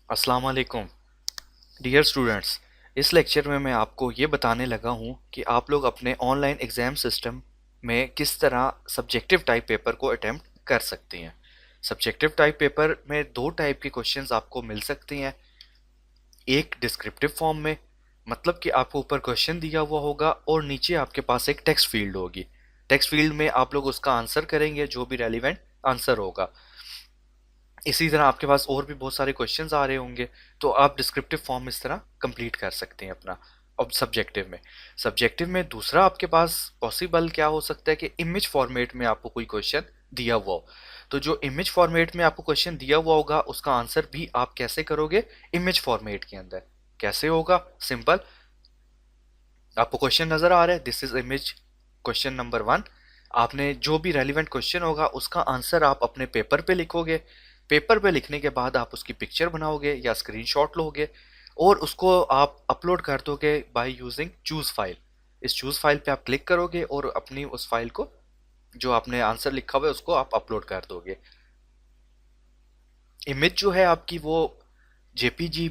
अस्सलाम वालेकुम dear students. इस लेक्चर में मैं आपको ये बताने लगा हूँ कि आप लोग अपने ऑनलाइन एग्ज़ाम सिस्टम में किस तरह सब्जेक्टिव टाइप पेपर को अटेम्प्ट कर सकते हैं। सब्जेक्टिव टाइप पेपर में दो टाइप के क्वेश्चंस आपको मिल सकते हैं। एक डिस्क्रिप्टिव फॉर्म में, मतलब कि आपको ऊपर क्वेश्चन दिया हुआ होगा और नीचे आपके पास एक टेक्स्ट फील्ड होगी। टेक्स्ट फील्ड में आप लोग उसका आंसर करेंगे, जो भी रेलिवेंट आंसर होगा। इसी तरह आपके पास और भी बहुत सारे क्वेश्चंस आ रहे होंगे, तो आप डिस्क्रिप्टिव फॉर्म इस तरह कंप्लीट कर सकते हैं अपना। अब सब्जेक्टिव में दूसरा आपके पास पॉसिबल क्या हो सकता है कि इमेज फॉर्मेट में आपको कोई क्वेश्चन दिया हुआ हो। तो जो इमेज फॉर्मेट में आपको क्वेश्चन दिया हुआ होगा उसका आंसर भी आप कैसे करोगे, इमेज फॉर्मेट के अंदर। कैसे होगा? सिंपल। आपको क्वेश्चन नजर आ रहा है, this is image question number 1। आपने जो भी रेलिवेंट क्वेश्चन होगा उसका आंसर आप अपने पेपर पे लिखोगे। पेपर पे लिखने के बाद आप उसकी पिक्चर बनाओगे या स्क्रीनशॉट लोगे और उसको आप अपलोड कर दोगे बाय यूजिंग चूज फाइल। इस चूज फाइल पे आप क्लिक करोगे और अपनी उस फाइल को, जो आपने आंसर लिखा हुआ है, उसको आप अपलोड कर दोगे। इमेज जो है आपकी वो जेपीजी,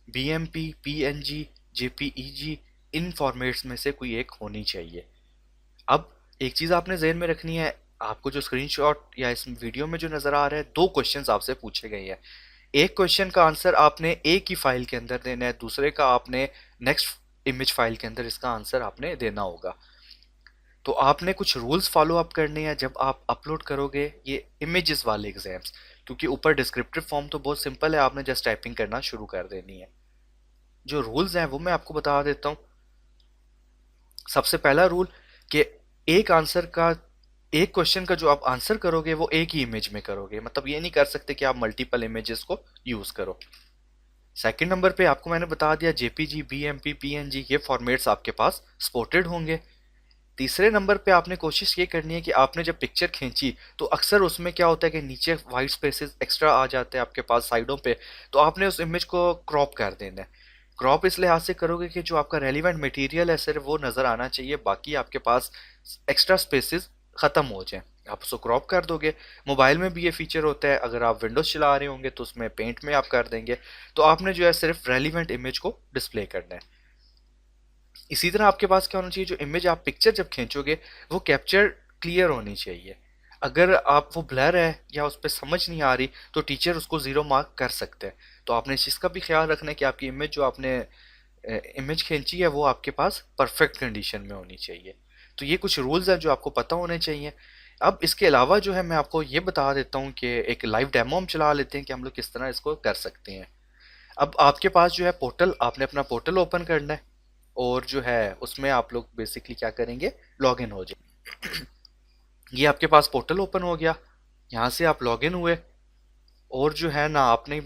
बीएमपी, पीएनजी, जेपीईजी, इन फॉर्मेट्स में से कोई एक होनी चाहिए। अब एक चीज आपने ज़हन में रखनी है, आपको जो स्क्रीनशॉट या इस वीडियो में जो नजर आ रहा है, दो क्वेश्चंस आपसे पूछे गए हैं। एक क्वेश्चन का आंसर आपने एक ही फाइल के अंदर देना है, दूसरे का आपने नेक्स्ट इमेज फाइल के अंदर इसका आंसर आपने देना होगा। तो आपने कुछ रूल्स फॉलो अप करने हैं जब आप अपलोड करोगे ये इमेजेस वाले एग्जाम्स। क्योंकि ऊपर डिस्क्रिप्टिव फॉर्म तो बहुत सिंपल है, आपने जस्ट टाइपिंग करना शुरू कर देनी है। जो रूल्स हैं वो मैं आपको बता देता हूँ। सबसे पहला रूल कि एक आंसर का, एक क्वेश्चन का जो आप आंसर करोगे वो एक ही इमेज में करोगे। मतलब ये नहीं कर सकते कि आप मल्टीपल इमेजेस को यूज करो। सेकंड नंबर पे आपको मैंने बता दिया जेपीजी, बीएमपी, पीएनजी ये फॉर्मेट्स आपके पास सपोर्टेड होंगे। तीसरे नंबर पे आपने कोशिश ये करनी है कि आपने जब पिक्चर खींची तो अक्सर उसमें क्या होता है कि नीचे वाइट स्पेसेस एक्स्ट्रा आ जाते हैं आपके पास साइडों पे। तो आपने उस इमेज को क्रॉप कर देना है। क्रॉप इस लिहाज से करोगे कि जो आपका रेलिवेंट मटेरियल है सिर्फ वो नज़र आना चाहिए, बाकी आपके पास एक्स्ट्रा स्पेसेस ख़त्म हो जाएं। आप उसको क्रॉप कर दोगे। मोबाइल में भी ये फीचर होता है, अगर आप विंडोज चला रहे होंगे तो उसमें पेंट में आप कर देंगे। तो आपने जो है सिर्फ रेलिवेंट इमेज को डिस्प्ले करना है। इसी तरह आपके पास क्या होना चाहिए, जो इमेज आप पिक्चर जब खींचोगे वो कैप्चर क्लियर होनी चाहिए। अगर आप वो ब्लर है या उस पर समझ नहीं आ रही तो टीचर उसको ज़ीरो मार्क कर सकते हैं। तो आपने इस चीज़ का भी ख्याल रखना है कि आपकी इमेज जो आपने इमेज खींची है वो आपके पास परफेक्ट कंडीशन में होनी चाहिए। तो ये कुछ रूल्स हैं जो आपको पता होने चाहिए। अब इसके अलावा जो है मैं आपको ये बता देता हूँ कि एक लाइव डेमो हम चला लेते हैं कि हम लोग किस तरह इसको कर सकते हैं। अब आपके पास जो है पोर्टल, आपने अपना पोर्टल ओपन करना है और जो है उसमें आप लोग बेसिकली क्या करेंगे, लॉग इन हो जाए। ये आपके पास पोर्टल ओपन हो गया, यहाँ से आप लॉग इन हुए और जो है ना आपने,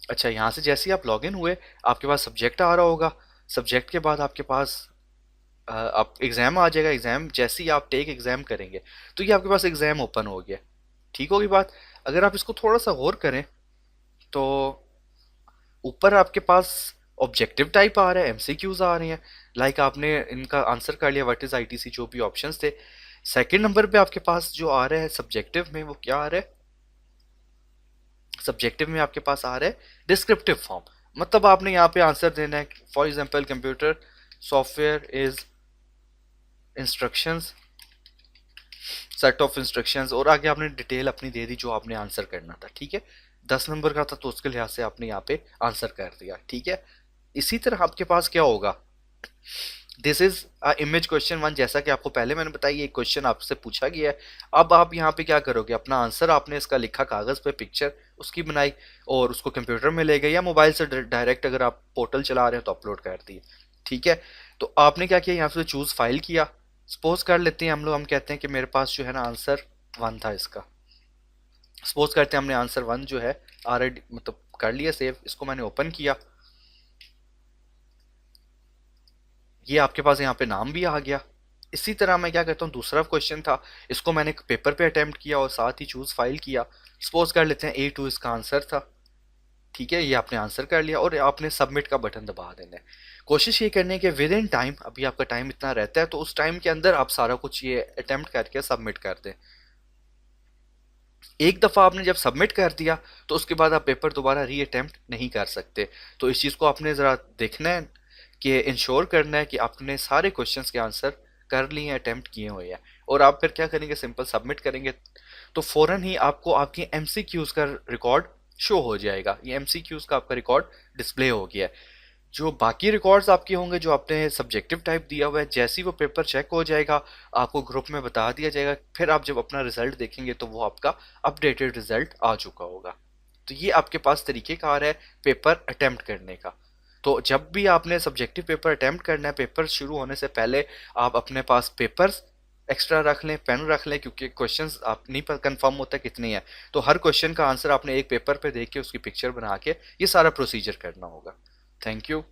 अच्छा यहाँ से जैसे ही आप लॉग इन हुए आपके पास सब्जेक्ट आ रहा होगा। सब्जेक्ट के बाद आपके पास आप एग्जाम आ जाएगा। एग्जाम जैसे ही आप टेक एग्जाम करेंगे तो ये आपके पास एग्जाम ओपन हो गया। ठीक होगी बात। अगर आप इसको थोड़ा सा गौर करें तो ऊपर आपके पास ऑब्जेक्टिव टाइप आ रहा है, एमसीक्यूज आ रहे हैं। लाइक आपने इनका आंसर कर लिया, व्हाट इज आईटीसी, जो भी ऑप्शंस थे। सेकंड नंबर पे आपके पास जो आ रहा है सब्जेक्टिव में, वो क्या आ रहा है, सब्जेक्टिव में आपके पास आ रहा है डिस्क्रिप्टिव फॉर्म। मतलब आपने यहाँ पे आंसर देना है, for example computer software is instructions, set of instructions, और आगे आपने डिटेल अपनी दे दी जो आपने आंसर करना था। ठीक है, 10 नंबर का था तो उसके लिहाज से आपने यहाँ पे आंसर कर दिया। ठीक है, इसी तरह आपके पास क्या होगा, दिस इज इमेज क्वेश्चन 1, जैसा कि आपको पहले मैंने बताया ये क्वेश्चन आपसे पूछा गया है। अब आप यहाँ पे क्या करोगे, अपना आंसर आपने इसका लिखा कागज पे, पिक्चर उसकी बनाई और उसको कंप्यूटर में ले गए या मोबाइल से डायरेक्ट अगर आप पोर्टल चला रहे हो तो अपलोड कर दिए। ठीक है, तो आपने क्या किया, यहाँ से चूज फाइल किया। सपोज कर लेते हैं हम लोग, हम कहते हैं कि मेरे पास जो है ना आंसर 1 था इसका। सपोज करते हैं हमने आंसर 1 जो है ऑलरेडी मतलब कर लिया सेव। इसको मैंने ओपन किया, ये आपके पास यहाँ पे नाम भी आ गया। इसी तरह मैं क्या करता हूँ, दूसरा क्वेश्चन था, इसको मैंने पेपर पे अटेम्प्ट किया और साथ ही चूज फाइल किया। सपोज कर लेते हैं A2 इसका आंसर था। ठीक है, ये आपने आंसर कर लिया और आपने सबमिट का बटन दबा देना है। कोशिश ये करनी है कि विद इन टाइम, अभी आपका टाइम इतना रहता है तो उस टाइम के अंदर आप सारा कुछ ये अटेम्प्ट करके सबमिट कर दें। एक दफ़ा आपने जब सबमिट कर दिया तो उसके बाद आप पेपर दोबारा री अटेम्प्ट नहीं कर सकते। तो इस चीज़ को आपने ज़रा देखना है कि इंश्योर करना है कि आपने सारे क्वेश्चंस के आंसर कर लिए हैं, अटेम्प्ट किए हुए हैं। और आप फिर क्या करेंगे, सिंपल सबमिट करेंगे तो फ़ौरन ही आपको आपकी एमसीक्यूज़ का रिकॉर्ड शो हो जाएगा। ये एमसीक्यूज़ का आपका रिकॉर्ड डिस्प्ले हो गया है। जो बाकी रिकॉर्ड्स आपके होंगे जो आपने सब्जेक्टिव टाइप दिया हुआ है, जैसे ही वो पेपर चेक हो जाएगा आपको ग्रुप में बता दिया जाएगा। फिर आप जब अपना रिजल्ट देखेंगे तो वो आपका अपडेटेड रिजल्ट आ चुका होगा। तो ये आपके पास तरीक़ेकार है पेपर अटेम्प्ट करने का। तो जब भी आपने सब्जेक्टिव पेपर अटेम्प्ट करना है, पेपर शुरू होने से पहले आप अपने पास पेपर्स एक्स्ट्रा रख लें, पेन रख लें, क्योंकि क्वेश्चंस आप नहीं पर कंफर्म होता कितने हैं। तो हर क्वेश्चन का आंसर आपने एक पेपर पे देख के उसकी पिक्चर बना के ये सारा प्रोसीजर करना होगा। Thank you.